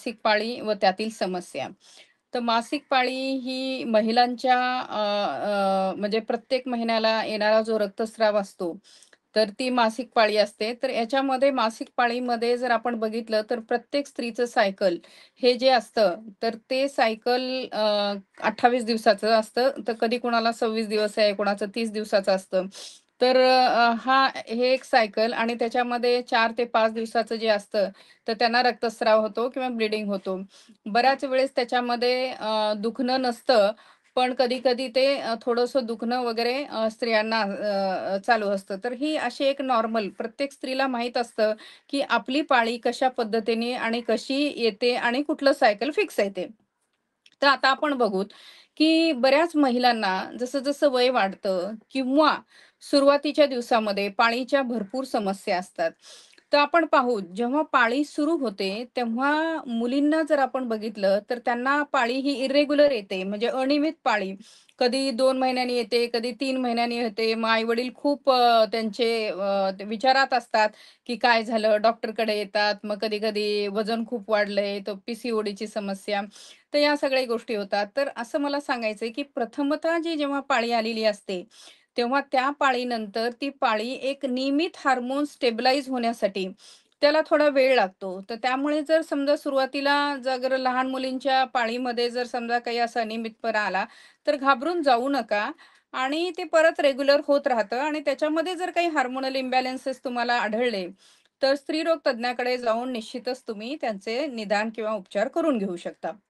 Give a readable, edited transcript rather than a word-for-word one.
मासिक पाळी व त्यातील समस्या. तर मासिक पाळी ही महिलांच्या म्हणजे प्रत्येक महिन्याला येणारा जो रक्तस्राव असतो, तर ती मासिक पाळी असते. तर याच्यामध्ये मासिक पाळीमध्ये जर आपण बघितलं, तर प्रत्येक स्त्रीचं सायकल हे जे असतं, तर ते सायकल 28 दिवसाचं असतं. तर कधी कोणाला 26 दिवस आहे, कोणाचं 30 दिवसाचं असतं. तर हे एक सायकल आणि त्याच्यामध्ये 4 ते 5 दिवसाचं जे असतं, तर त्यांना रक्तस्राव होतो किंवा ब्लीडिंग होतो. बऱ्याच वेळेस त्याच्यामध्ये दुखणं नसतं, पण कधी-कधी ते थोडंसं दुखणं वगैरे स्त्रियांना चालू असतं. तर ही अशी एक नॉर्मल प्रत्येक स्त्रीला माहीत असतं, की आपली पाळी कशा पद्धतीने आणि कशी येते आणि कुठलं सायकल फिक्स आहे ते. तर आता आपण बघूत, की बऱ्याच महिलांना जसं-जसं वय वाढतं किंवा सुरुवातीच्या दिवसामध्ये पाळीच्या भरपूर समस्या असतात. तर आपण पाहू जेव्हा पाळी सुरू होते, तेव्हा मुलींना जर आपण बघितलं, तर त्यांना पाळी ही इर्रेग्युलर येते, म्हणजे अनियमित पाळी. कधी 2 महिन्यांनी येते, कधी 3 महिन्यांनी येते. मग आई-वडील खूप त्यांचे ते विचारात असतात, की काय झालं? डॉक्टरकडे येतात. मग कधी-कधी वजन खूप वाढलंय, तर पी समस्या. तर या सगळ्या गोष्टी होतात. तर असं मला सांगायचंय, की प्रथमतः जी जेव्हा पाळी आलेली असते, तेव्हा त्या पाळीनंतर ती पाळी एक नियमित हार्मोन स्टेबलाइज होण्यासाठी त्याला थोडा वेळ लागतो. तर त्यामुळे जर समजा सुरुवातीला जर लहान मुलींच्या पाळीमध्ये जर समजा काही असा अनियमितपणा आला, तर घाबरून जाऊ नका आणि ते परत रेग्युलर होत राहतं आणि त्याच्यामध्ये जर काही हार्मोनल इम्बॅलन्सेस तुम्हाला आढळले, तर स्त्रीरोग तज्ञाकडे जाऊन निश्चितच तुम्ही त्यांचे निदान किंवा उपचार करून घेऊ शकता.